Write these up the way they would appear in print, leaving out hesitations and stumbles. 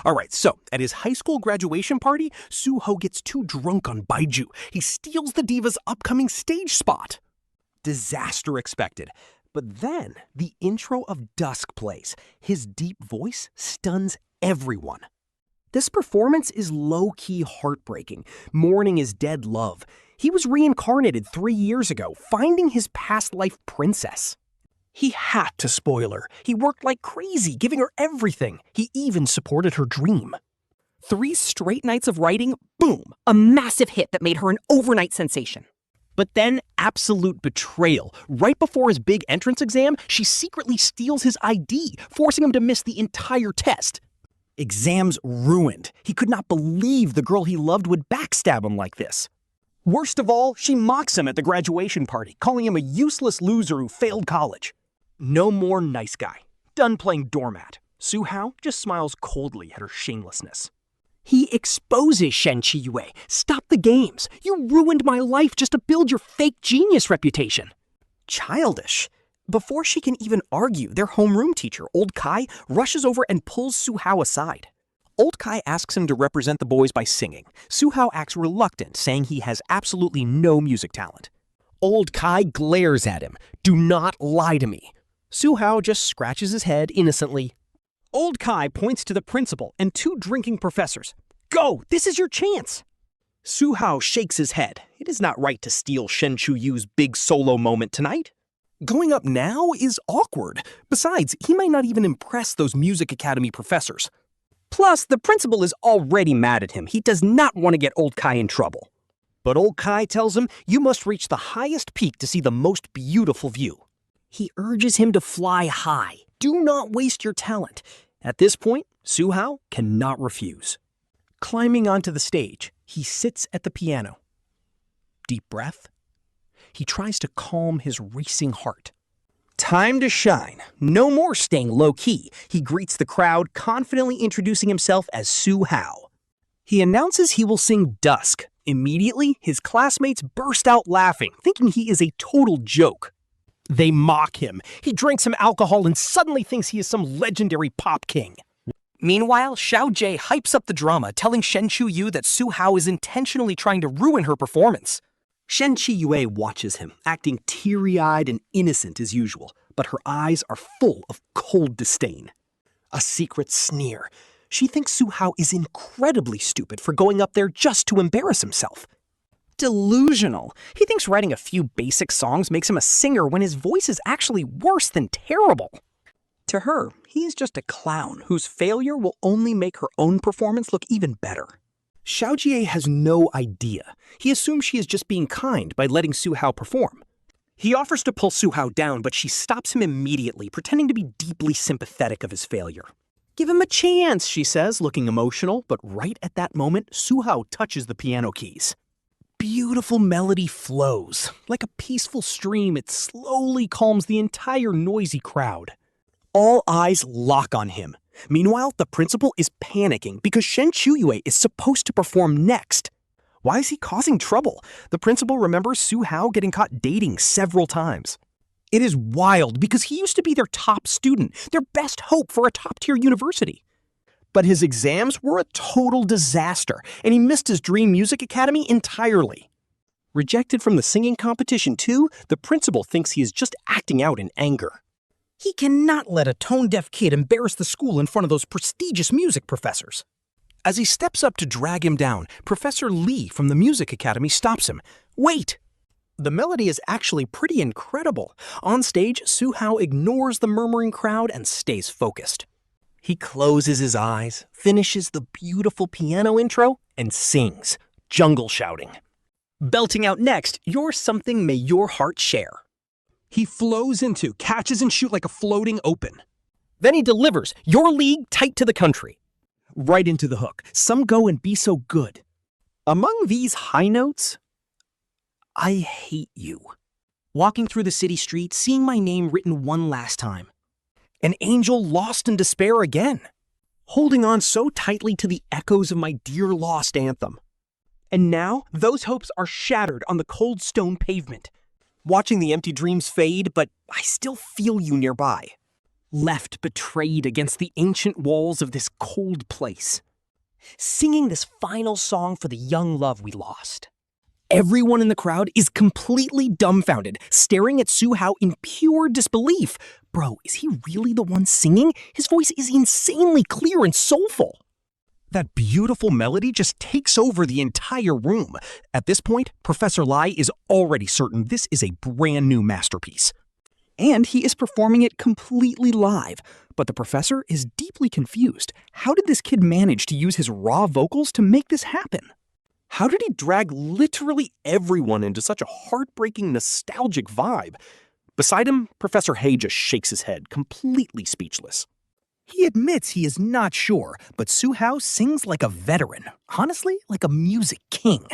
Alright, so at his high school graduation party, Suho gets too drunk on Baiju. He steals the diva's upcoming stage spot. Disaster expected. But then the intro of Dusk plays. His deep voice stuns everyone. This performance is low-key heartbreaking, mourning his dead love. He was reincarnated 3 years ago, finding his past life princess. He had to spoil her. He worked like crazy, giving her everything. He even supported her dream. 3 straight nights of writing, boom, a massive hit that made her an overnight sensation. But then, absolute betrayal. Right before his big entrance exam, she secretly steals his ID, forcing him to miss the entire test. Exams ruined. He could not believe the girl he loved would backstab him like this. Worst of all, she mocks him at the graduation party, calling him a useless loser who failed college. No more nice guy. Done playing doormat. Suho just smiles coldly at her shamelessness. He exposes Shen Qiuyue. Stop the games. You ruined my life just to build your fake genius reputation. Childish. Before she can even argue, their homeroom teacher, Old Kai, rushes over and pulls Suho aside. Old Kai asks him to represent the boys by singing. Suho acts reluctant, saying he has absolutely no music talent. Old Kai glares at him. Do not lie to me. Suho just scratches his head innocently. Old Kai points to the principal and 2 drinking professors. Go! This is your chance! Suho shakes his head. It is not right to steal Shen Qiuyue's big solo moment tonight. Going up now is awkward. Besides, he might not even impress those music academy professors. Plus, the principal is already mad at him. He does not want to get Old Kai in trouble. But Old Kai tells him, you must reach the highest peak to see the most beautiful view. He urges him to fly high. Do not waste your talent. At this point, Suho cannot refuse. Climbing onto the stage, he sits at the piano. Deep breath. He tries to calm his racing heart. Time to shine. No more staying low-key. He greets the crowd, confidently introducing himself as Suho. He announces he will sing Dusk. Immediately, his classmates burst out laughing, thinking he is a total joke. They mock him. He drinks some alcohol and suddenly thinks he is some legendary pop king. Meanwhile, Xiao Jie hypes up the drama, telling Shen Qiuyue that Suho is intentionally trying to ruin her performance. Shen Qiuyue watches him, acting teary-eyed and innocent as usual, but her eyes are full of cold disdain. A secret sneer. She thinks Suho is incredibly stupid for going up there just to embarrass himself. Delusional. He thinks writing a few basic songs makes him a singer when his voice is actually worse than terrible. To her, he is just a clown whose failure will only make her own performance look even better. Xiao Jie has no idea. He assumes she is just being kind by letting Suho perform. He offers to pull Suho down, but she stops him immediately, pretending to be deeply sympathetic of his failure. Give him a chance, she says, looking emotional, but right at that moment, Suho touches the piano keys. Beautiful melody flows. Like a peaceful stream, it slowly calms the entire noisy crowd. All eyes lock on him. Meanwhile, the principal is panicking because Shen Qiuyue is supposed to perform next. Why is he causing trouble? The principal remembers Suho getting caught dating several times. It is wild because he used to be their top student, their best hope for a top-tier university. But his exams were a total disaster, and he missed his dream music academy entirely. Rejected from the singing competition too, the principal thinks he is just acting out in anger. He cannot let a tone-deaf kid embarrass the school in front of those prestigious music professors. As he steps up to drag him down, Professor Lee from the music academy stops him. Wait! The melody is actually pretty incredible. On stage, Suho ignores the murmuring crowd and stays focused. He closes his eyes, finishes the beautiful piano intro, and sings, jungle shouting. Belting out next, You're Something May Your Heart Share. He flows into, catches and shoot like a floating open. Then he delivers, Your League Tight to the Country. Right into the hook, Some Go and Be So Good. Among these high notes, I hate you. Walking through the city street, seeing my name written one last time. An angel lost in despair again. Holding on so tightly to the echoes of my dear lost anthem. And now, those hopes are shattered on the cold stone pavement. Watching the empty dreams fade, but I still feel you nearby. left betrayed against the ancient walls of this cold place, singing this final song for the young love we lost. Everyone in the crowd is completely dumbfounded, staring at Su Hao in pure disbelief. Bro, is he really the one singing? His voice is insanely clear and soulful. That beautiful melody just takes over the entire room. At this point, Professor Lai is already certain this is a brand new masterpiece. And he is performing it completely live. But the professor is deeply confused. How did this kid manage to use his raw vocals to make this happen? How did he drag literally everyone into such a heartbreaking, nostalgic vibe? Beside him, Professor Hay just shakes his head, completely speechless. He admits he is not sure, but Su Hao sings like a veteran. Honestly, like a music king.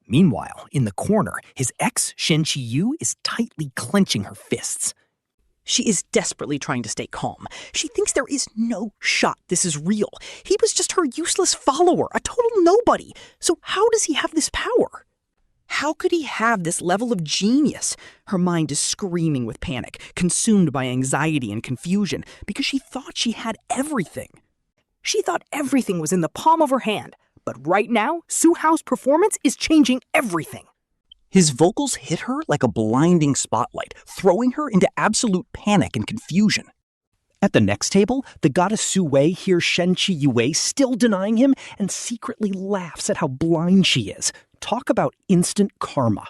Meanwhile, in the corner, his ex, Shen Qiuyue, is tightly clenching her fists. She is desperately trying to stay calm. She thinks there is no shot this is real. He was just her useless follower, a total nobody. So how does he have this power? How could he have this level of genius? Her mind is screaming with panic, consumed by anxiety and confusion, because she thought she had everything. She thought everything was in the palm of her hand. But right now, Su Hao's performance is changing everything. His vocals hit her like a blinding spotlight, throwing her into absolute panic and confusion. At the next table, the goddess Su Wei hears Shen Qiuyue still denying him and secretly laughs at how blind she is. Talk about instant karma.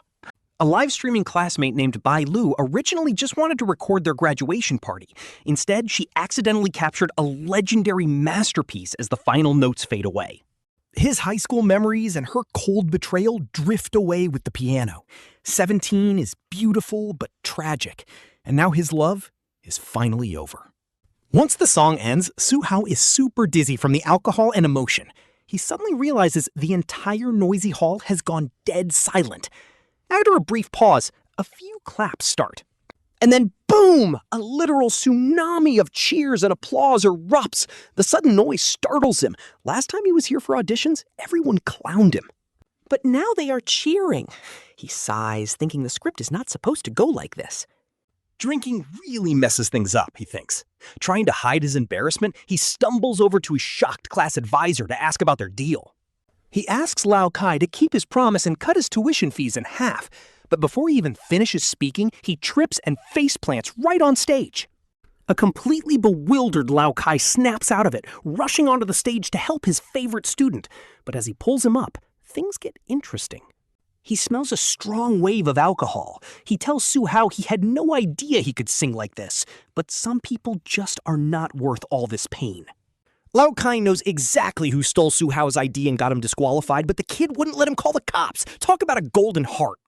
A live-streaming classmate named Bai Lu originally just wanted to record their graduation party. Instead, she accidentally captured a legendary masterpiece as the final notes fade away. His high school memories and her cold betrayal drift away with the piano. 17 is beautiful but tragic, and now his love is finally over. Once the song ends, Su Hao is super dizzy from the alcohol and emotion. He suddenly realizes the entire noisy hall has gone dead silent. After a brief pause, a few claps start. And then boom! A literal tsunami of cheers and applause erupts. The sudden noise startles him. Last time he was here for auditions, everyone clowned him. But now they are cheering. He sighs, thinking the script is not supposed to go like this. Drinking really messes things up, he thinks. Trying to hide his embarrassment, he stumbles over to his shocked class advisor to ask about their deal. He asks Lao Kai to keep his promise and cut his tuition fees in half. But before he even finishes speaking, he trips and faceplants right on stage. A completely bewildered Lao Kai snaps out of it, rushing onto the stage to help his favorite student. But as he pulls him up, things get interesting. He smells a strong wave of alcohol. He tells Su Hao he had no idea he could sing like this, but some people just are not worth all this pain. Lao Kai knows exactly who stole Su Hao's ID and got him disqualified, but the kid wouldn't let him call the cops. Talk about a golden heart.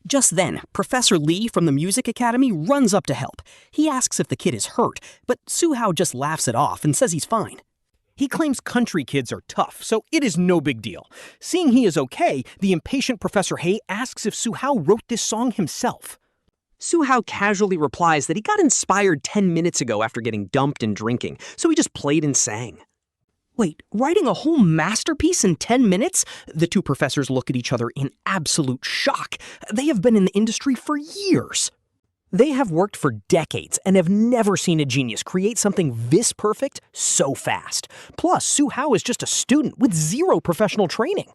Just then, Professor Lee from the Music Academy runs up to help. He asks if the kid is hurt, but Su Hao just laughs it off and says he's fine. He claims country kids are tough, so it is no big deal. Seeing he is okay, the impatient Professor Hay asks if Su Hao wrote this song himself. Su Hao casually replies that he got inspired 10 minutes ago after getting dumped and drinking, so he just played and sang. Wait, writing a whole masterpiece in 10 minutes? The two professors look at each other in absolute shock. They have been in the industry for years. They have worked for decades and have never seen a genius create something this perfect so fast. Plus, Su Hao is just a student with zero professional training.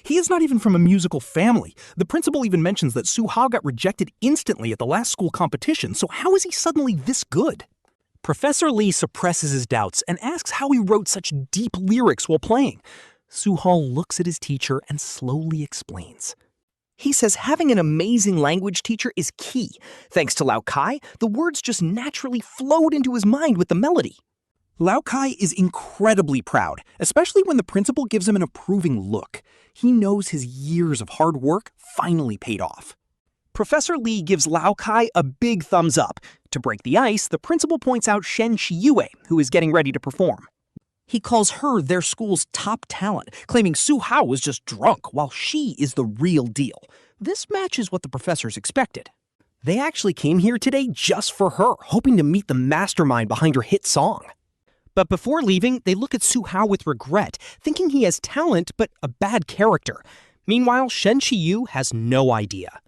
He is not even from a musical family. The principal even mentions that Su Hao got rejected instantly at the last school competition, so how is he suddenly this good? Professor Lee suppresses his doubts and asks how he wrote such deep lyrics while playing. Su Hao looks at his teacher and slowly explains. He says having an amazing language teacher is key. Thanks to Lao Kai, the words just naturally flowed into his mind with the melody. Lao Kai is incredibly proud, especially when the principal gives him an approving look. He knows his years of hard work finally paid off. Professor Lee gives Lao Kai a big thumbs up. To break the ice, the principal points out Shen Qiuyue, who is getting ready to perform. He calls her their school's top talent, claiming Su Hao was just drunk while she is the real deal. This matches what the professors expected. They actually came here today just for her, hoping to meet the mastermind behind her hit song. But before leaving, they look at Su Hao with regret, thinking he has talent but a bad character. Meanwhile, Shen Qiuyue has no idea.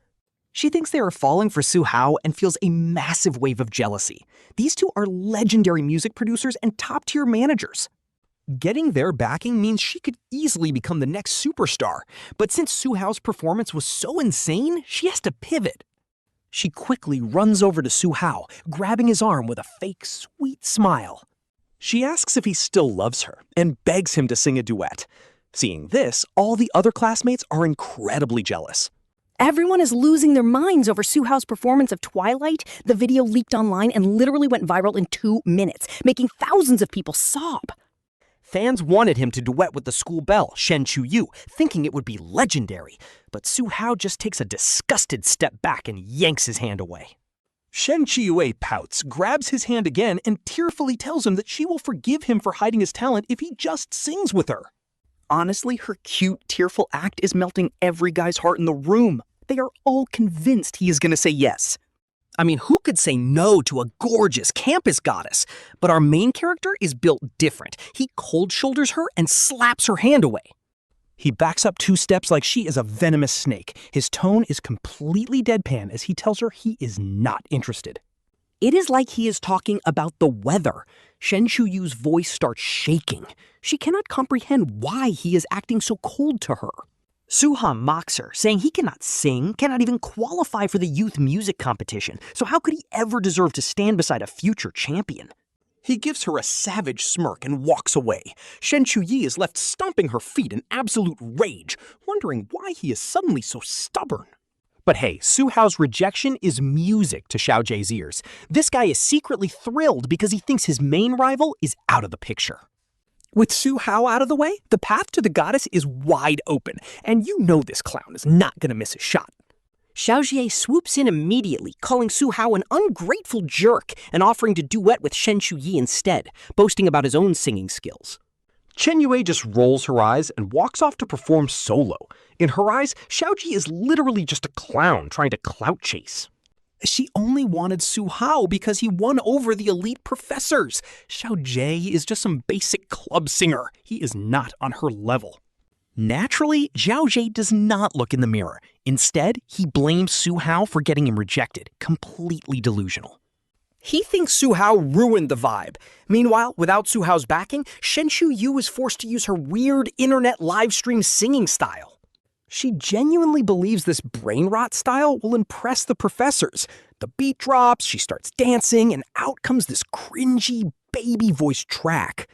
She thinks they are falling for Su Hao and feels a massive wave of jealousy. These two are legendary music producers and top-tier managers. Getting their backing means she could easily become the next superstar, but since Suhao's performance was so insane, she has to pivot. She quickly runs over to Suhao, grabbing his arm with a fake, sweet smile. She asks if he still loves her and begs him to sing a duet. Seeing this, all the other classmates are incredibly jealous. Everyone is losing their minds over Suhao's performance of Twilight. The video leaked online and literally went viral in 2 minutes, making thousands of people sob. Fans wanted him to duet with the school belle, Shen Qiuyue, thinking it would be legendary, but Suhao just takes a disgusted step back and yanks his hand away. Shen Qiuyue pouts, grabs his hand again, and tearfully tells him that she will forgive him for hiding his talent if he just sings with her. Honestly, her cute, tearful act is melting every guy's heart in the room. They are all convinced he is going to say yes. I mean, who could say no to a gorgeous campus goddess? But our main character is built different. He cold shoulders her and slaps her hand away. He backs up 2 steps like she is a venomous snake. His tone is completely deadpan as he tells her he is not interested. It is like he is talking about the weather. Shen Qiuyue's voice starts shaking. She cannot comprehend why he is acting so cold to her. Suha mocks her, saying he cannot sing, cannot even qualify for the youth music competition, so how could he ever deserve to stand beside a future champion? He gives her a savage smirk and walks away. Shen Qiuyue is left stomping her feet in absolute rage, wondering why he is suddenly so stubborn. But hey, Suhao's rejection is music to Xiao Jie's ears. This guy is secretly thrilled because he thinks his main rival is out of the picture. With Suhao out of the way, the path to the goddess is wide open, and you know this clown is not going to miss a shot. Xiao Jie swoops in immediately, calling Suhao an ungrateful jerk and offering to duet with Shen Qiuyue instead, boasting about his own singing skills. Qiuyue just rolls her eyes and walks off to perform solo. In her eyes, Xiao Jie is literally just a clown trying to clout chase. She only wanted Suhao because he won over the elite professors. Xiao Jie is just some basic club singer. He is not on her level. Naturally, Xiao Jie does not look in the mirror. Instead, he blames Suhao for getting him rejected, completely delusional. He thinks Suhao ruined the vibe. Meanwhile, without Suhao's backing, Shen Qiuyue was forced to use her weird internet livestream singing style. She genuinely believes this brain rot style will impress the professors. The beat drops, she starts dancing, and out comes this cringy baby voice track.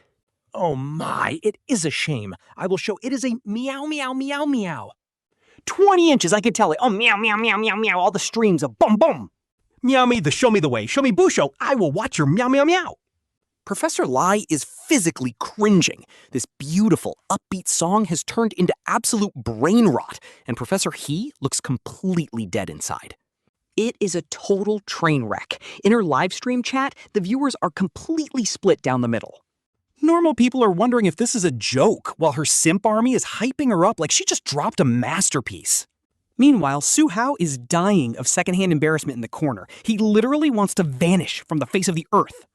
Oh my, it is a shame. I will show it is a meow meow meow meow. 20 inches, I could tell it. Oh meow meow meow meow meow, all the streams of bum bum. Meow me, show me the way, show me Busho, I will watch your meow meow meow. Professor Lai is physically cringing. This beautiful, upbeat song has turned into absolute brain rot, and Professor He looks completely dead inside. It is a total train wreck. In her live stream chat, the viewers are completely split down the middle. Normal people are wondering if this is a joke, while her simp army is hyping her up like she just dropped a masterpiece. Meanwhile, Suhao is dying of secondhand embarrassment in the corner. He literally wants to vanish from the face of the earth.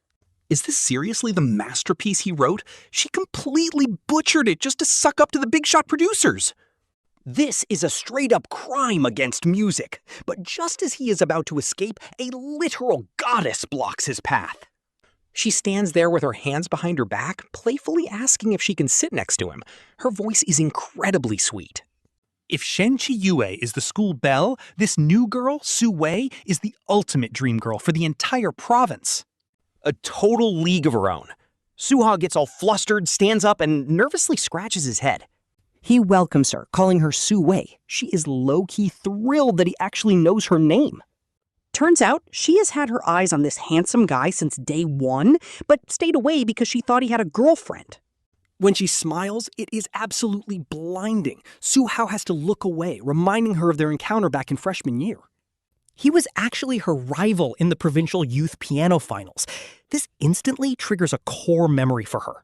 Is this seriously the masterpiece he wrote? She completely butchered it just to suck up to the big shot producers. This is a straight-up crime against music. But just as he is about to escape, a literal goddess blocks his path. She stands there with her hands behind her back, playfully asking if she can sit next to him. Her voice is incredibly sweet. If Shen Qiuyue is the school belle, this new girl, Su Wei, is the ultimate dream girl for the entire province. A total league of her own. Suha gets all flustered, stands up, and nervously scratches his head. He welcomes her, calling her Su Wei. She is low-key thrilled that he actually knows her name. Turns out, she has had her eyes on this handsome guy since day one, but stayed away because she thought he had a girlfriend. When she smiles, it is absolutely blinding. Suhao has to look away, reminding her of their encounter back in freshman year. He was actually her rival in the provincial youth piano finals. This instantly triggers a core memory for her.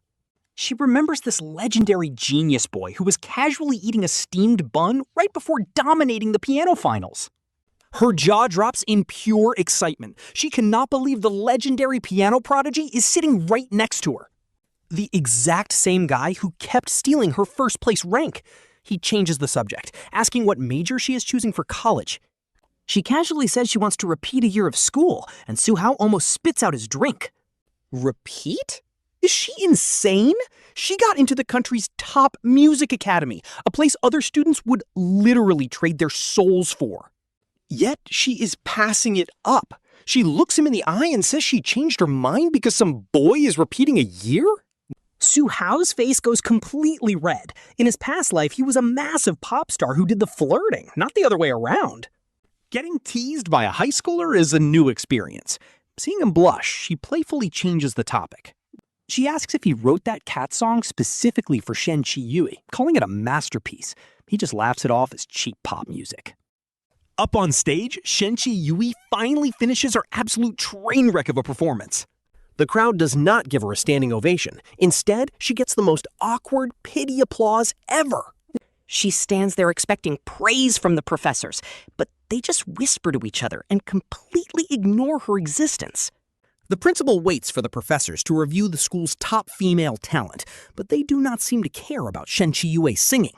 She remembers this legendary genius boy who was casually eating a steamed bun right before dominating the piano finals. Her jaw drops in pure excitement. She cannot believe the legendary piano prodigy is sitting right next to her. The exact same guy who kept stealing her first place rank. He changes the subject, asking what major she is choosing for college. She casually says she wants to repeat a year of school, and Su Hao almost spits out his drink. Repeat? Is she insane? She got into the country's top music academy, a place other students would literally trade their souls for. Yet she is passing it up. She looks him in the eye and says she changed her mind because some boy is repeating a year? Su Hao's face goes completely red. In his past life, he was a massive pop star who did the flirting, not the other way around. Getting teased by a high schooler is a new experience. Seeing him blush, she playfully changes the topic. She asks if he wrote that cat song specifically for Shen Qiuyue, calling it a masterpiece. He just laughs it off as cheap pop music. Up on stage, Shen Qiuyue finally finishes her absolute train wreck of a performance. The crowd does not give her a standing ovation. Instead, she gets the most awkward, pity applause ever. She stands there expecting praise from the professors, but they just whisper to each other and completely ignore her existence. The principal waits for the professors to review the school's top female talent, but they do not seem to care about Shen Qiuyue's singing.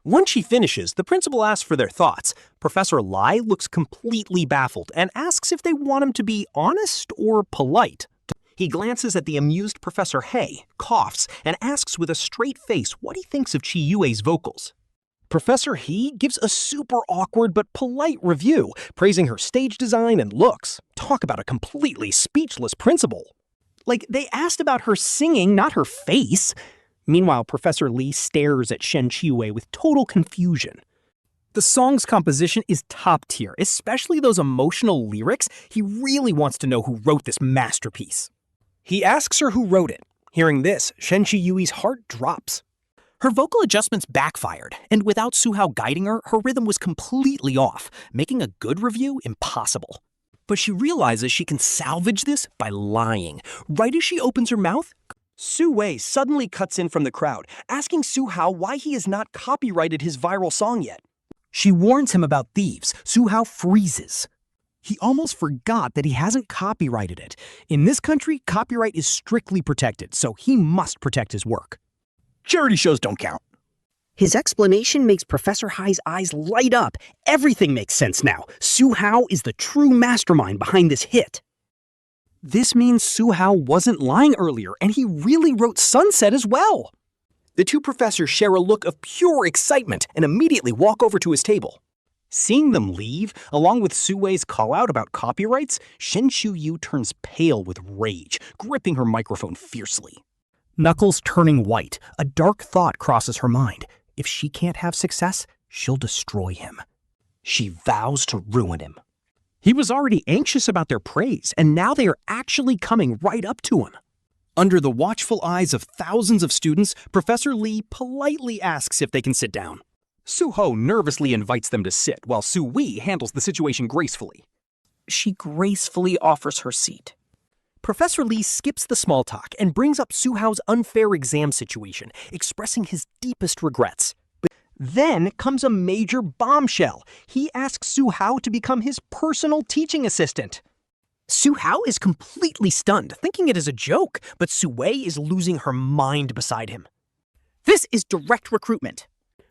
Once she finishes, the principal asks for their thoughts. Professor Lai looks completely baffled and asks if they want him to be honest or polite. He glances at the amused Professor He, coughs, and asks with a straight face what he thinks of Qiuyue's vocals. Professor He gives a super awkward but polite review, praising her stage design and looks. Talk about a completely speechless principal. Like, they asked about her singing, not her face. Meanwhile, Professor Lee stares at Shen Qiuyue with total confusion. The song's composition is top tier, especially those emotional lyrics. He really wants to know who wrote this masterpiece. He asks her who wrote it. Hearing this, Shen Qiuyue's heart drops. Her vocal adjustments backfired, and without Su Hao guiding her, her rhythm was completely off, making a good review impossible. But she realizes she can salvage this by lying. Right as she opens her mouth, Su Wei suddenly cuts in from the crowd, asking Su Hao why he has not copyrighted his viral song yet. She warns him about thieves. Su Hao freezes. He almost forgot that he hasn't copyrighted it. In this country, copyright is strictly protected, so he must protect his work. Charity shows don't count. His explanation makes Professor Hai's eyes light up. Everything makes sense now. Su Hao is the true mastermind behind this hit. This means Su Hao wasn't lying earlier, and he really wrote Sunset as well. The two professors share a look of pure excitement and immediately walk over to his table. Seeing them leave, along with Su Wei's call-out about copyrights, Shen Qiuyue turns pale with rage, gripping her microphone fiercely. Knuckles turning white, a dark thought crosses her mind. If she can't have success, she'll destroy him. She vows to ruin him. He was already anxious about their praise, and now they are actually coming right up to him. Under the watchful eyes of thousands of students, Professor Lee politely asks if they can sit down. Su Ho nervously invites them to sit, while Su Wei handles the situation gracefully. She gracefully offers her seat. Professor Lee skips the small talk and brings up Su Hao's unfair exam situation, expressing his deepest regrets. But then comes a major bombshell. He asks Su Hao to become his personal teaching assistant. Su Hao is completely stunned, thinking it is a joke, but Su Wei is losing her mind beside him. This is direct recruitment.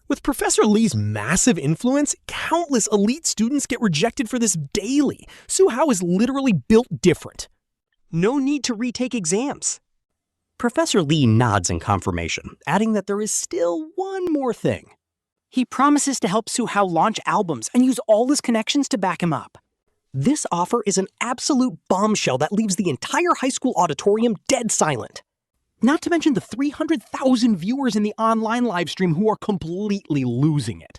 With Professor Lee's massive influence, countless elite students get rejected for this daily. Su Hao is literally built different. No need to retake exams. Professor Lee nods in confirmation, adding that there is still one more thing. He promises to help Su Hao launch albums and use all his connections to back him up. This offer is an absolute bombshell that leaves the entire high school auditorium dead silent. Not to mention the 300,000 viewers in the online livestream who are completely losing it.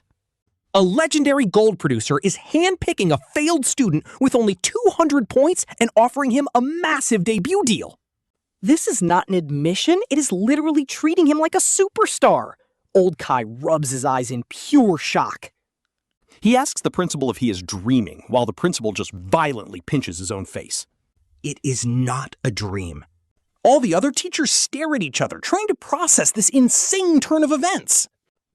A legendary gold producer is handpicking a failed student with only 200 points and offering him a massive debut deal. This is not an admission, it is literally treating him like a superstar. Old Kai rubs his eyes in pure shock. He asks the principal if he is dreaming, while the principal just violently pinches his own face. It is not a dream. All the other teachers stare at each other, trying to process this insane turn of events.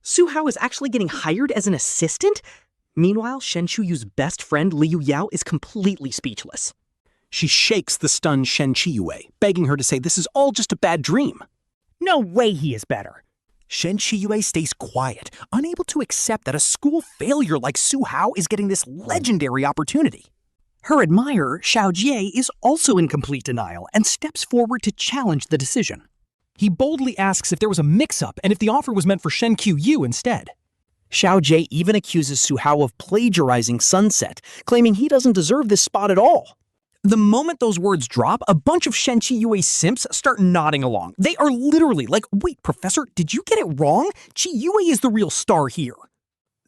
Su Hao is actually getting hired as an assistant? Meanwhile, Shen Qiuyue's best friend Liu Yao is completely speechless. She shakes the stunned Shen Qiuyue, begging her to say this is all just a bad dream. No way he is better. Shen Qiuyue stays quiet, unable to accept that a school failure like Su Hao is getting this legendary opportunity. Her admirer, Shao Jie, is also in complete denial and steps forward to challenge the decision. He boldly asks if there was a mix-up and if the offer was meant for Shen Qiuyue instead. Shao Jie even accuses Su Hao of plagiarizing Sunset, claiming he doesn't deserve this spot at all. The moment those words drop, a bunch of Shen Qiuyue simps start nodding along. They are literally like, wait, Professor, did you get it wrong? Qiuyue is the real star here.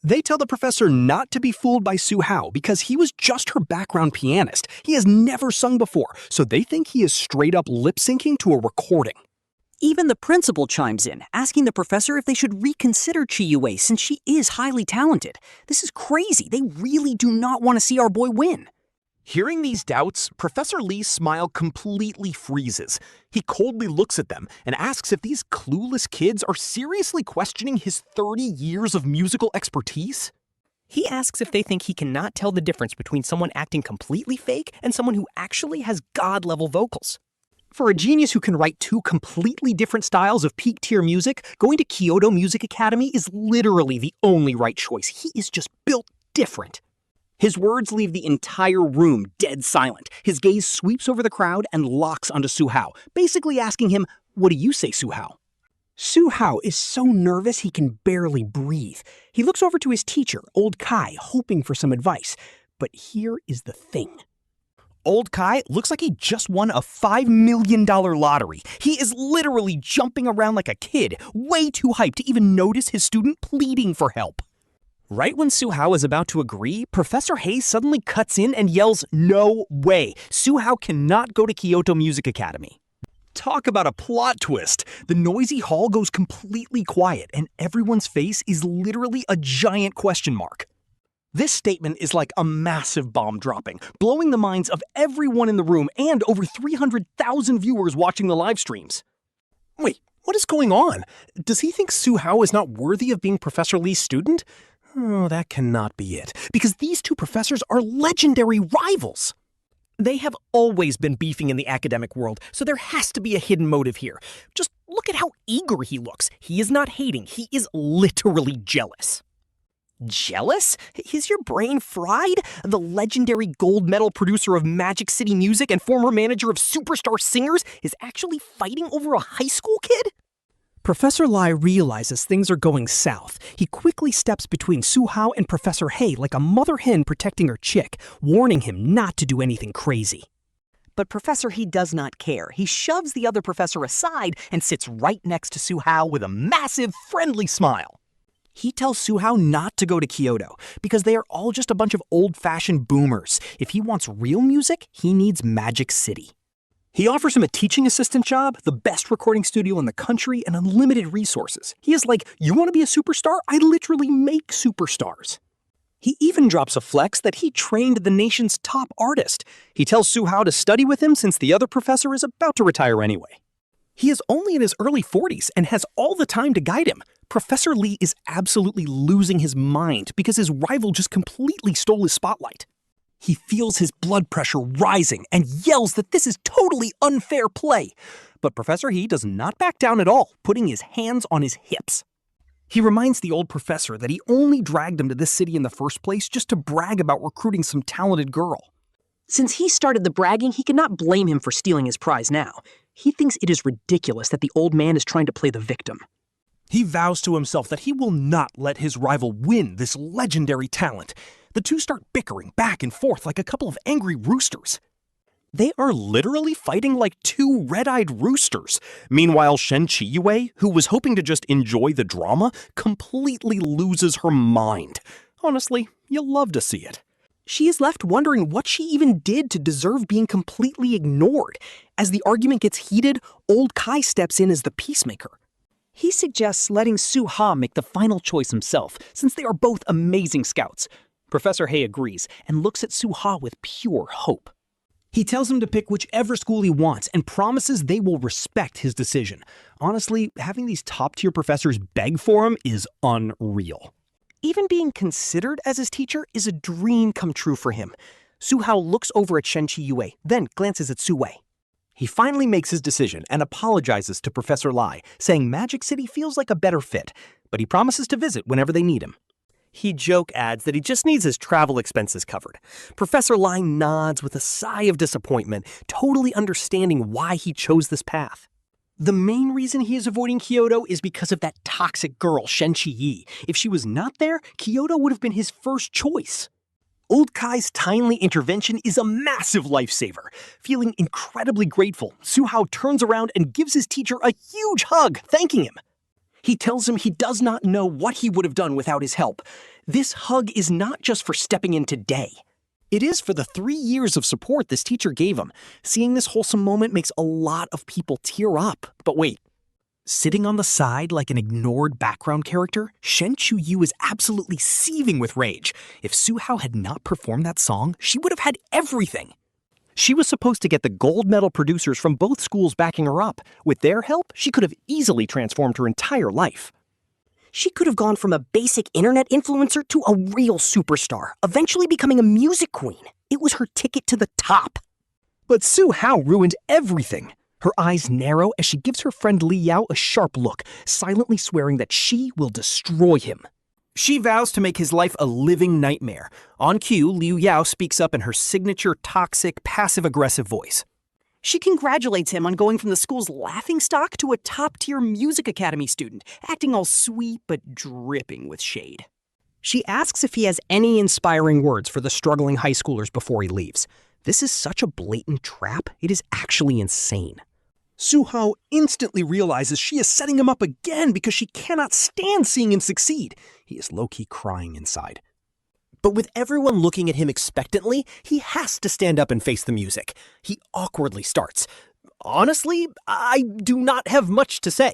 They tell the professor not to be fooled by Su Hao because he was just her background pianist. He has never sung before, so they think he is straight up lip-syncing to a recording. Even the principal chimes in, asking the professor if they should reconsider Qiuyue since she is highly talented. This is crazy. They really do not want to see our boy win. Hearing these doubts, Professor Lee's smile completely freezes. He coldly looks at them and asks if these clueless kids are seriously questioning his 30 years of musical expertise. He asks if they think he cannot tell the difference between someone acting completely fake and someone who actually has God-level vocals. For a genius who can write two completely different styles of peak-tier music, going to Kyoto Music Academy is literally the only right choice. He is just built different. His words leave the entire room dead silent. His gaze sweeps over the crowd and locks onto Su Hao, basically asking him, "What do you say, Su Hao?" Su Hao is so nervous he can barely breathe. He looks over to his teacher, Old Kai, hoping for some advice. But here is the thing. Old Kai looks like he just won a $5 million lottery. He is literally jumping around like a kid, way too hyped to even notice his student pleading for help. Right when Su Hao is about to agree, Professor Hay suddenly cuts in and yells, "No way! Su Hao cannot go to Kyoto Music Academy." Talk about a plot twist! The noisy hall goes completely quiet, and everyone's face is literally a giant question mark. This statement is like a massive bomb dropping, blowing the minds of everyone in the room and over 300,000 viewers watching the live streams. Wait, what is going on? Does he think Su Hao is not worthy of being Professor Lee's student? Oh, that cannot be it, because these two professors are legendary rivals. They have always been beefing in the academic world, so there has to be a hidden motive here. Just look at how eager he looks. He is not hating, he is literally jealous. Jealous? Is your brain fried? The legendary gold medal producer of Magic City Music and former manager of Superstar Singers is actually fighting over a high school kid? Professor Lai realizes things are going south. He quickly steps between Su Hao and Professor Hay like a mother hen protecting her chick, warning him not to do anything crazy. But Professor He does not care. He shoves the other professor aside and sits right next to Su Hao with a massive, friendly smile. He tells Su Hao not to go to Kyoto because they are all just a bunch of old-fashioned boomers. If he wants real music, he needs Magic City. He offers him a teaching assistant job, the best recording studio in the country, and unlimited resources. He is like, "You want to be a superstar? I literally make superstars." He even drops a flex that he trained the nation's top artist. He tells Su Hao to study with him since the other professor is about to retire anyway. He is only in his early 40s and has all the time to guide him. Professor Lee is absolutely losing his mind because his rival just completely stole his spotlight. He feels his blood pressure rising and yells that this is totally unfair play. But Professor He does not back down at all, putting his hands on his hips. He reminds the old professor that he only dragged him to this city in the first place just to brag about recruiting some talented girl. Since he started the bragging, he cannot blame him for stealing his prize now. He thinks it is ridiculous that the old man is trying to play the victim. He vows to himself that he will not let his rival win this legendary talent. The two start bickering back and forth like a couple of angry roosters. They are literally fighting like two red-eyed roosters. Meanwhile, Shen Qiuyue, who was hoping to just enjoy the drama, completely loses her mind. Honestly, you'll love to see it. She is left wondering what she even did to deserve being completely ignored. As the argument gets heated, Old Kai steps in as the peacemaker. He suggests letting Su Hao make the final choice himself, since they are both amazing scouts. Professor Hay agrees and looks at Su Hao with pure hope. He tells him to pick whichever school he wants and promises they will respect his decision. Honestly, having these top-tier professors beg for him is unreal. Even being considered as his teacher is a dream come true for him. Su Hao looks over at Shen Qiuyue, then glances at Su Wei. He finally makes his decision and apologizes to Professor Lai, saying Magic City feels like a better fit, but he promises to visit whenever they need him. He joke adds that he just needs his travel expenses covered. Professor Lai nods with a sigh of disappointment, totally understanding why he chose this path. The main reason he is avoiding Kyoto is because of that toxic girl, Shen Qiuyue. If she was not there, Kyoto would have been his first choice. Old Kai's timely intervention is a massive lifesaver. Feeling incredibly grateful, Su-hao turns around and gives his teacher a huge hug, thanking him. He tells him he does not know what he would have done without his help. This hug is not just for stepping in today. It is for the 3 years of support this teacher gave him. Seeing this wholesome moment makes a lot of people tear up. But wait. Sitting on the side like an ignored background character, Shen Qiuyue is absolutely seething with rage. If Su-hao had not performed that song, she would have had everything. She was supposed to get the gold medal producers from both schools backing her up. With their help, she could have easily transformed her entire life. She could have gone from a basic internet influencer to a real superstar, eventually becoming a music queen. It was her ticket to the top. But Su-hao ruined everything. Her eyes narrow as she gives her friend Li Yao a sharp look, silently swearing that she will destroy him. She vows to make his life a living nightmare. On cue, Liu Yao speaks up in her signature toxic, passive-aggressive voice. She congratulates him on going from the school's laughingstock to a top-tier music academy student, acting all sweet but dripping with shade. She asks if he has any inspiring words for the struggling high schoolers before he leaves. This is such a blatant trap, it is actually insane. Su-hao instantly realizes she is setting him up again because she cannot stand seeing him succeed. He is low-key crying inside. But with everyone looking at him expectantly, he has to stand up and face the music. He awkwardly starts. Honestly, I do not have much to say.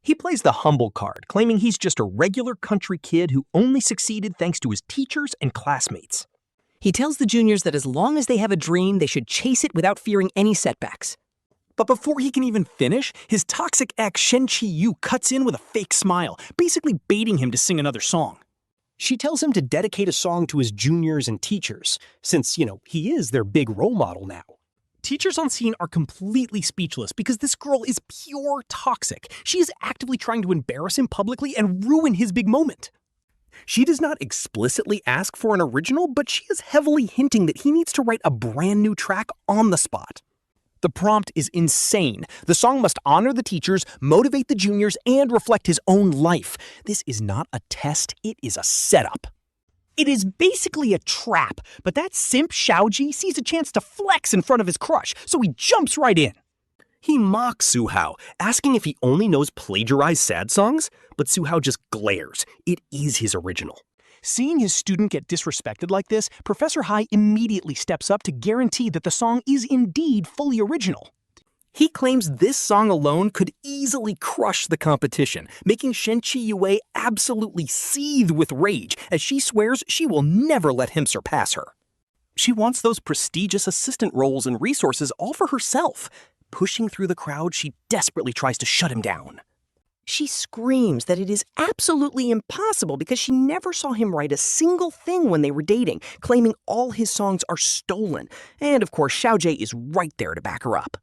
He plays the humble card, claiming he's just a regular country kid who only succeeded thanks to his teachers and classmates. He tells the juniors that as long as they have a dream, they should chase it without fearing any setbacks. But before he can even finish, his toxic ex Shen Qiuyue cuts in with a fake smile, basically baiting him to sing another song. She tells him to dedicate a song to his juniors and teachers, since, he is their big role model now. Teachers on scene are completely speechless because this girl is pure toxic. She is actively trying to embarrass him publicly and ruin his big moment. She does not explicitly ask for an original, but she is heavily hinting that he needs to write a brand new track on the spot. The prompt is insane. The song must honor the teachers, motivate the juniors, and reflect his own life. This is not a test, it is a setup. It is basically a trap, but that simp Xiaoji sees a chance to flex in front of his crush, so he jumps right in. He mocks Su-hao, asking if he only knows plagiarized sad songs, but Su-hao just glares. It is his original. Seeing his student get disrespected like this, Professor Hai immediately steps up to guarantee that the song is indeed fully original. He claims this song alone could easily crush the competition, making Shen Qiuyue absolutely seethe with rage as she swears she will never let him surpass her. She wants those prestigious assistant roles and resources all for herself. Pushing through the crowd, she desperately tries to shut him down. She screams that it is absolutely impossible because she never saw him write a single thing when they were dating, claiming all his songs are stolen. And of course, Xiaojie is right there to back her up.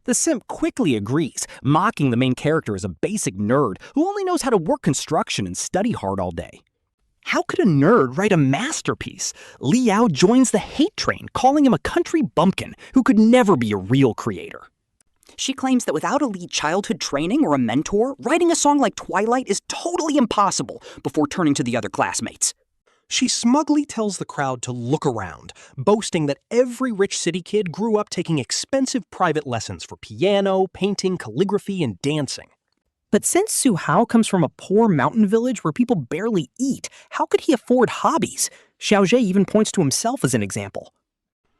The simp quickly agrees, mocking the main character as a basic nerd who only knows how to work construction and study hard all day. How could a nerd write a masterpiece? Li Yao joins the hate train, calling him a country bumpkin who could never be a real creator. She claims that without elite childhood training or a mentor, writing a song like Twilight is totally impossible before turning to the other classmates. She smugly tells the crowd to look around, boasting that every rich city kid grew up taking expensive private lessons for piano, painting, calligraphy, and dancing. But since Su-hao comes from a poor mountain village where people barely eat, how could he afford hobbies? Xiaojie even points to himself as an example.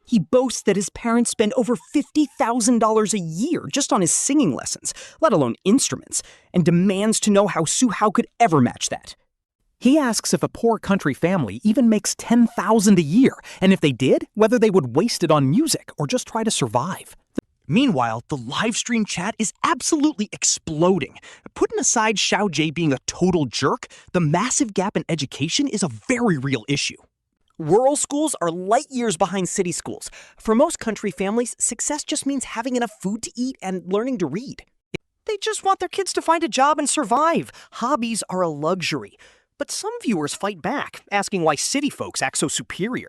He boasts that his parents spend over $50,000 a year just on his singing lessons, let alone instruments, and demands to know how Su-hao could ever match that. He asks if a poor country family even makes $10,000 a year, and if they did, whether they would waste it on music or just try to survive. Meanwhile, the livestream chat is absolutely exploding. Putting aside Xiaojie being a total jerk, the massive gap in education is a very real issue. Rural schools are light years behind city schools. For most country families, success just means having enough food to eat and learning to read. They just want their kids to find a job and survive. Hobbies are a luxury. But some viewers fight back, asking why city folks act so superior.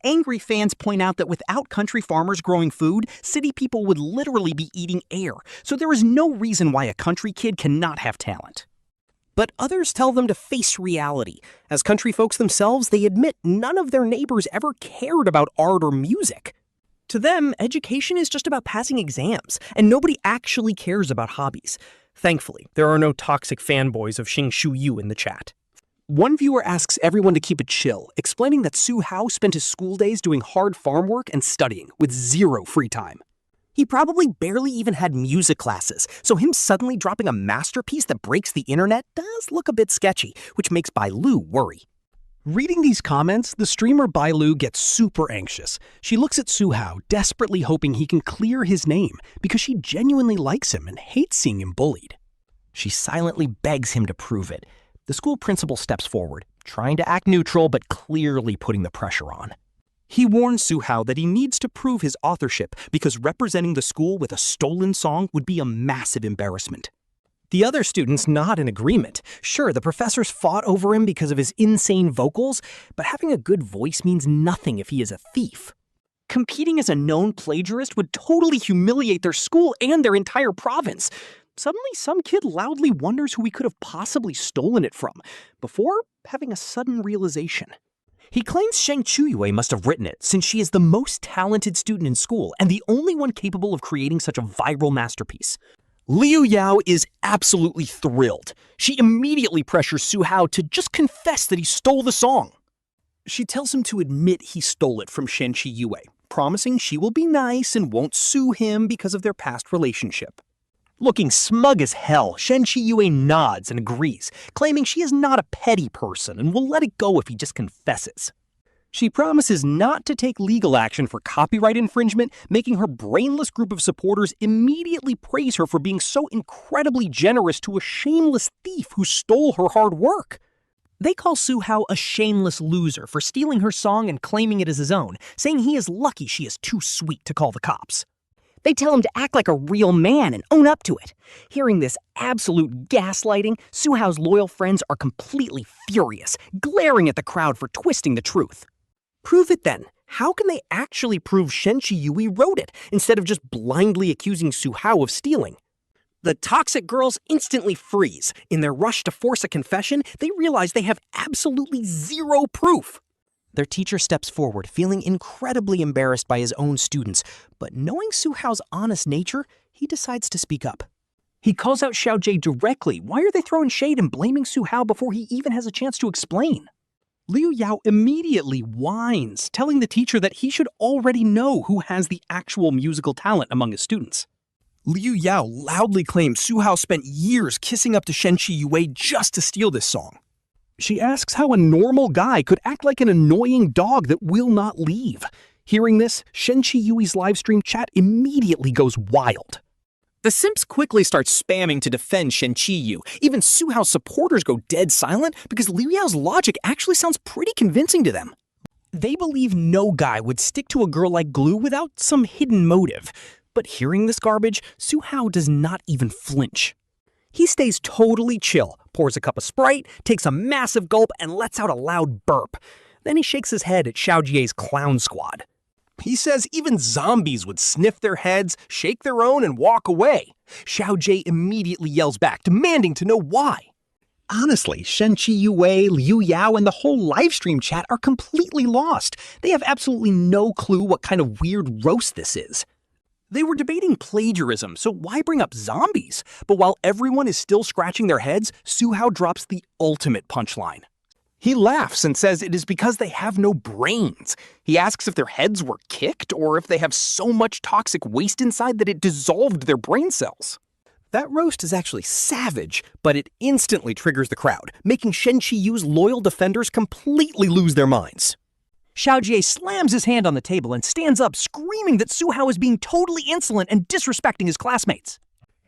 Angry fans point out that without country farmers growing food, city people would literally be eating air, so there is no reason why a country kid cannot have talent. But others tell them to face reality. As country folks themselves, they admit none of their neighbors ever cared about art or music. To them, education is just about passing exams, and nobody actually cares about hobbies. Thankfully, there are no toxic fanboys of Shen Qiuyue in the chat. One viewer asks everyone to keep it chill, explaining that Su Hao spent his school days doing hard farm work and studying, with zero free time. He probably barely even had music classes, so him suddenly dropping a masterpiece that breaks the internet does look a bit sketchy, which makes Bailu worry. Reading these comments, the streamer Bailu gets super anxious. She looks at Su Hao, desperately hoping he can clear his name, because she genuinely likes him and hates seeing him bullied. She silently begs him to prove it. The school principal steps forward, trying to act neutral but clearly putting the pressure on. He warns Su Hao that he needs to prove his authorship because representing the school with a stolen song would be a massive embarrassment. The other students nod in agreement. Sure, the professors fought over him because of his insane vocals, but having a good voice means nothing if he is a thief. Competing as a known plagiarist would totally humiliate their school and their entire province. Suddenly, some kid loudly wonders who he could have possibly stolen it from, before having a sudden realization. He claims Shen Qiuyue must have written it, since she is the most talented student in school and the only one capable of creating such a viral masterpiece. Liu Yao is absolutely thrilled. She immediately pressures Su Hao to just confess that he stole the song. She tells him to admit he stole it from Shen Qiuyue, promising she will be nice and won't sue him because of their past relationship. Looking smug as hell, Shen Qiuyue nods and agrees, claiming she is not a petty person and will let it go if he just confesses. She promises not to take legal action for copyright infringement, making her brainless group of supporters immediately praise her for being so incredibly generous to a shameless thief who stole her hard work. They call Su Hao a shameless loser for stealing her song and claiming it as his own, saying he is lucky she is too sweet to call the cops. They tell him to act like a real man and own up to it. Hearing this absolute gaslighting, Su Hao's loyal friends are completely furious, glaring at the crowd for twisting the truth. Prove it then. How can they actually prove Shen Qiuyue wrote it, instead of just blindly accusing Su Hao of stealing? The toxic girls instantly freeze. In their rush to force a confession, they realize they have absolutely zero proof. Their teacher steps forward, feeling incredibly embarrassed by his own students, but knowing Su Hao's honest nature, he decides to speak up. He calls out Xiaojie directly. Why are they throwing shade and blaming Su Hao before he even has a chance to explain? Liu Yao immediately whines, telling the teacher that he should already know who has the actual musical talent among his students. Liu Yao loudly claims Su Hao spent years kissing up to Shen Qiuyue just to steal this song. She asks how a normal guy could act like an annoying dog that will not leave. Hearing this, Shen Qiuyue's livestream chat immediately goes wild. The simps quickly start spamming to defend Shen Qiuyue. Even Su Hao's supporters go dead silent because Liu Yao's logic actually sounds pretty convincing to them. They believe no guy would stick to a girl like Glue without some hidden motive. But hearing this garbage, Su Hao does not even flinch. He stays totally chill, pours a cup of Sprite, takes a massive gulp, and lets out a loud burp. Then he shakes his head at Xiaojie's clown squad. He says even zombies would sniff their heads, shake their own, and walk away. Xiaojie immediately yells back, demanding to know why. Honestly, Shen Qiuyue, Liu Yao, and the whole livestream chat are completely lost. They have absolutely no clue what kind of weird roast this is. They were debating plagiarism, so why bring up zombies? But while everyone is still scratching their heads, Su Hao drops the ultimate punchline. He laughs and says it is because they have no brains. He asks if their heads were kicked or if they have so much toxic waste inside that it dissolved their brain cells. That roast is actually savage, but it instantly triggers the crowd, making Shen Qiuyue's loyal defenders completely lose their minds. Xiaojie slams his hand on the table and stands up, screaming that Su Hao is being totally insolent and disrespecting his classmates.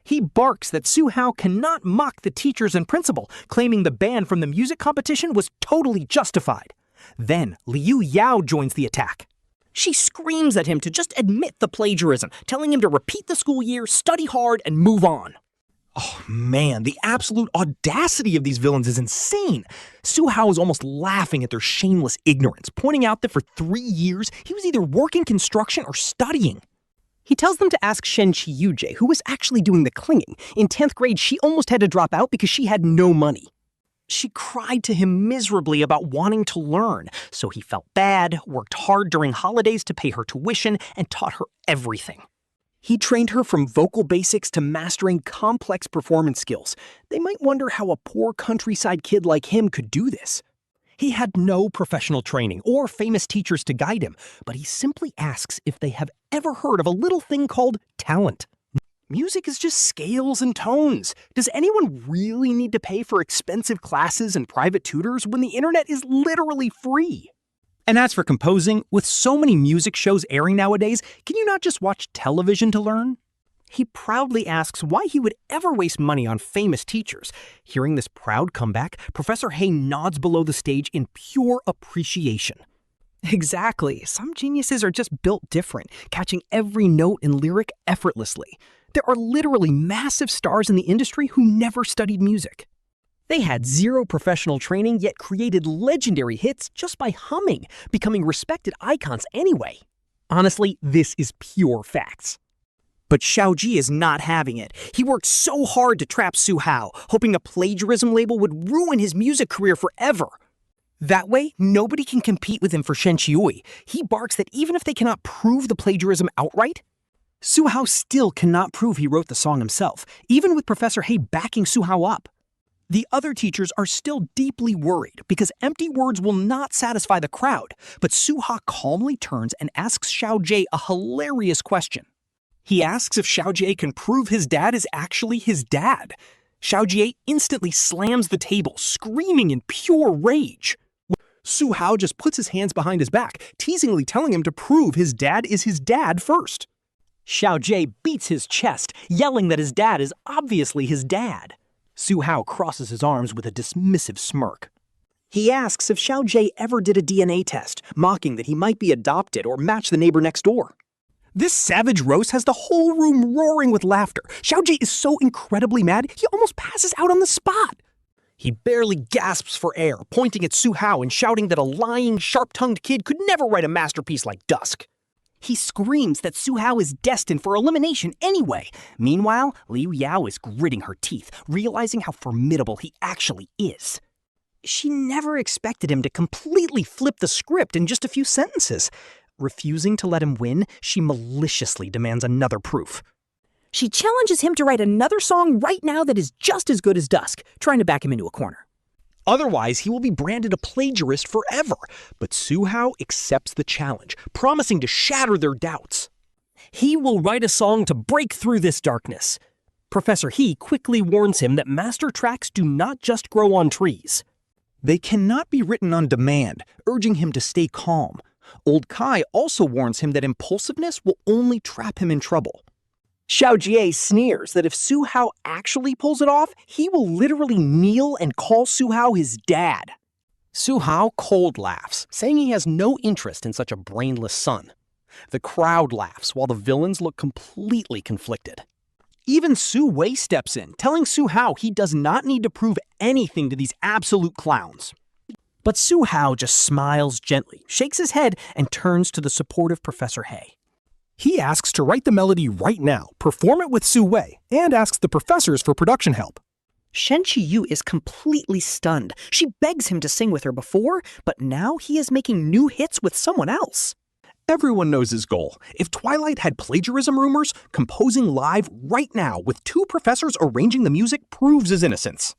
He barks that Su Hao cannot mock the teachers and principal, claiming the ban from the music competition was totally justified. Then Liu Yao joins the attack. She screams at him to just admit the plagiarism, telling him to repeat the school year, study hard, and move on. Oh man, the absolute audacity of these villains is insane. Su Hao is almost laughing at their shameless ignorance, pointing out that for 3 years, he was either working construction or studying. He tells them to ask Shen Qiuyue, who was actually doing the clinging. In 10th grade, she almost had to drop out because she had no money. She cried to him miserably about wanting to learn, so he felt bad, worked hard during holidays to pay her tuition, and taught her everything. He trained her from vocal basics to mastering complex performance skills. They might wonder how a poor countryside kid like him could do this. He had no professional training or famous teachers to guide him, but he simply asks if they have ever heard of a little thing called talent. Music is just scales and tones. Does anyone really need to pay for expensive classes and private tutors when the internet is literally free? And as for composing, with so many music shows airing nowadays, can you not just watch television to learn? He proudly asks why he would ever waste money on famous teachers. Hearing this proud comeback, Professor Hay nods below the stage in pure appreciation. Exactly, some geniuses are just built different, catching every note and lyric effortlessly. There are literally massive stars in the industry who never studied music. They had zero professional training, yet created legendary hits just by humming, becoming respected icons anyway. Honestly, this is pure facts. But Xiaoji is not having it. He worked so hard to trap Su Hao, hoping a plagiarism label would ruin his music career forever. That way, nobody can compete with him for Shen Qiuyue. He barks that even if they cannot prove the plagiarism outright, Su Hao still cannot prove he wrote the song himself, even with Professor Hay backing Su Hao up. The other teachers are still deeply worried because empty words will not satisfy the crowd, but Su Hao calmly turns and asks Xiao Jie a hilarious question. He asks if Xiao Jie can prove his dad is actually his dad. Xiao Jie instantly slams the table, screaming in pure rage. Su Hao just puts his hands behind his back, teasingly telling him to prove his dad is his dad first. Xiao Jie beats his chest, yelling that his dad is obviously his dad. Su Hao crosses his arms with a dismissive smirk. He asks if Xiao Jie ever did a DNA test, mocking that he might be adopted or match the neighbor next door. This savage roast has the whole room roaring with laughter. Xiao Jie is so incredibly mad, he almost passes out on the spot. He barely gasps for air, pointing at Su Hao and shouting that a lying, sharp-tongued kid could never write a masterpiece like Dusk. He screams that Su Hao is destined for elimination anyway. Meanwhile, Liu Yao is gritting her teeth, realizing how formidable he actually is. She never expected him to completely flip the script in just a few sentences. Refusing to let him win, she maliciously demands another proof. She challenges him to write another song right now that is just as good as Dusk, trying to back him into a corner. Otherwise, he will be branded a plagiarist forever. But Su Hao accepts the challenge, promising to shatter their doubts. He will write a song to break through this darkness. Professor He quickly warns him that master tracks do not just grow on trees. They cannot be written on demand, urging him to stay calm. Old Kai also warns him that impulsiveness will only trap him in trouble. Xiao Jie sneers that if Su Hao actually pulls it off, he will literally kneel and call Su Hao his dad. Su Hao cold laughs, saying he has no interest in such a brainless son. The crowd laughs while the villains look completely conflicted. Even Su Wei steps in, telling Su Hao he does not need to prove anything to these absolute clowns. But Su Hao just smiles gently, shakes his head, and turns to the supportive Professor Hay. He asks to write the melody right now, perform it with Su Wei, and asks the professors for production help. Shen Qiuyue is completely stunned. She begs him to sing with her before, but now he is making new hits with someone else. Everyone knows his goal. If Twilight had plagiarism rumors, composing live right now with 2 professors arranging the music proves his innocence.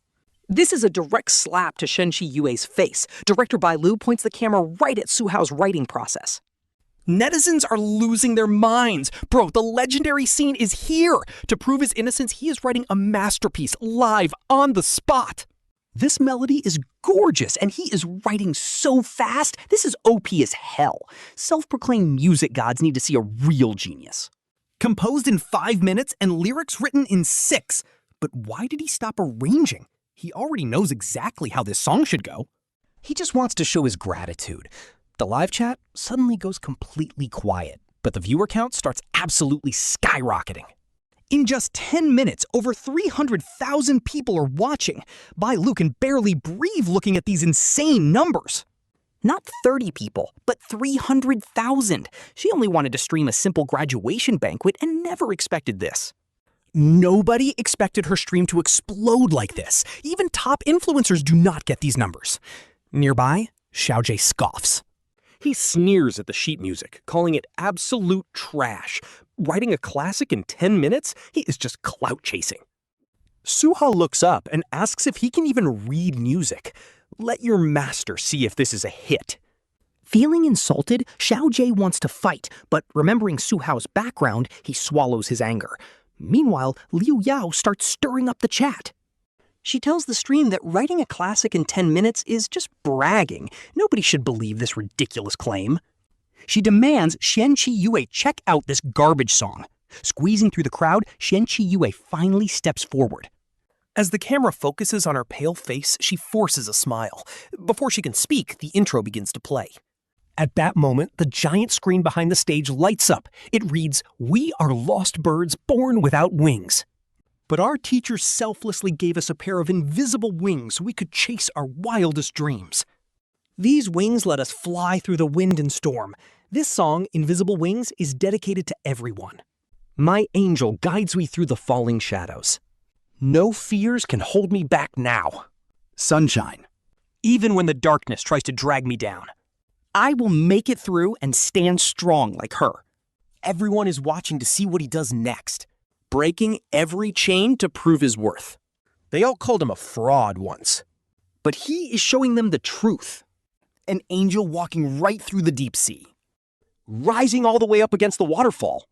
This is a direct slap to Shen Qiuyue's face. Director Bai Lu points the camera right at Su Hao's writing process. Netizens are losing their minds. Bro, the legendary scene is here. To prove his innocence, he is writing a masterpiece live on the spot. This melody is gorgeous, and he is writing so fast. This is OP as hell. Self-proclaimed music gods need to see a real genius. Composed in 5 minutes and lyrics written in 6. But why did he stop arranging? He already knows exactly how this song should go. He just wants to show his gratitude. The live chat suddenly goes completely quiet, but the viewer count starts absolutely skyrocketing. In just 10 minutes, over 300,000 people are watching. Bai Lu can barely breathe looking at these insane numbers. Not 30 people, but 300,000. She only wanted to stream a simple graduation banquet and never expected this. Nobody expected her stream to explode like this. Even top influencers do not get these numbers. Nearby, Xiaojie scoffs. He sneers at the sheet music, calling it absolute trash. Writing a classic in 10 minutes? He is just clout chasing. Suha looks up and asks if he can even read music. Let your master see if this is a hit. Feeling insulted, Xiaojie wants to fight, but remembering Su Hao's background, he swallows his anger. Meanwhile, Liu Yao starts stirring up the chat. She tells the stream that writing a classic in 10 minutes is just bragging. Nobody should believe this ridiculous claim. She demands Shen Qiuyue check out this garbage song. Squeezing through the crowd, Shen Qiuyue finally steps forward. As the camera focuses on her pale face, she forces a smile. Before she can speak, the intro begins to play. At that moment, the giant screen behind the stage lights up. It reads, "We are lost birds born without wings." But our teachers selflessly gave us a pair of invisible wings so we could chase our wildest dreams. These wings let us fly through the wind and storm. This song, Invisible Wings, is dedicated to everyone. My angel guides me through the falling shadows. No fears can hold me back now. Sunshine. Even when the darkness tries to drag me down, I will make it through and stand strong like her. Everyone is watching to see what he does next, breaking every chain to prove his worth. They all called him a fraud once, but he is showing them the truth. An angel walking right through the deep sea, rising all the way up against the waterfall,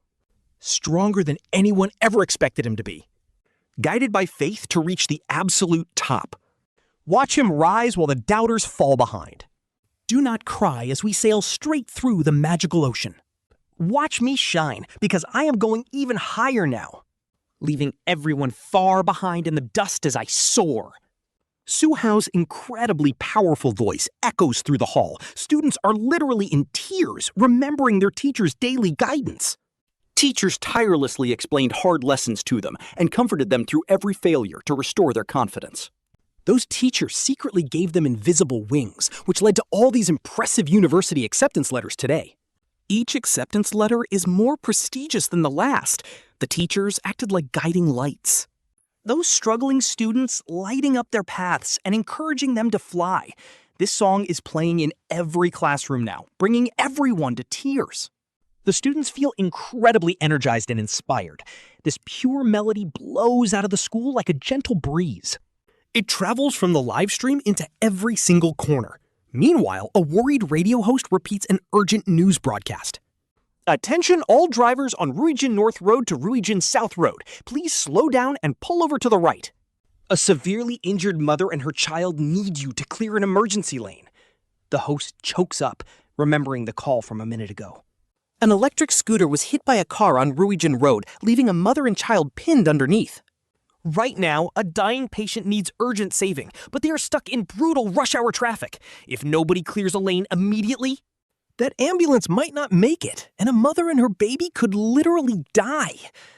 stronger than anyone ever expected him to be, guided by faith to reach the absolute top. Watch him rise while the doubters fall behind. Do not cry as we sail straight through the magical ocean. Watch me shine, because I am going even higher now, leaving everyone far behind in the dust as I soar. Su Hao's incredibly powerful voice echoes through the hall. Students are literally in tears, remembering their teacher's daily guidance. Teachers tirelessly explained hard lessons to them and comforted them through every failure to restore their confidence. Those teachers secretly gave them invisible wings, which led to all these impressive university acceptance letters today. Each acceptance letter is more prestigious than the last. The teachers acted like guiding lights. Those struggling students lighting up their paths and encouraging them to fly. This song is playing in every classroom now, bringing everyone to tears. The students feel incredibly energized and inspired. This pure melody blows out of the school like a gentle breeze. It travels from the live stream into every single corner. Meanwhile, a worried radio host repeats an urgent news broadcast. Attention all drivers on Ruijin North Road to Ruijin South Road. Please slow down and pull over to the right. A severely injured mother and her child need you to clear an emergency lane. The host chokes up, remembering the call from a minute ago. An electric scooter was hit by a car on Ruijin Road, leaving a mother and child pinned underneath. Right now, a dying patient needs urgent saving, but they are stuck in brutal rush hour traffic. If nobody clears a lane immediately, that ambulance might not make it, and a mother and her baby could literally die.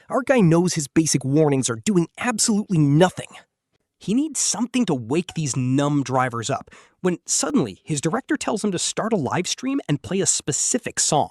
Our guy knows his basic warnings are doing absolutely nothing. He needs something to wake these numb drivers up, when suddenly his director tells him to start a live stream and play a specific song.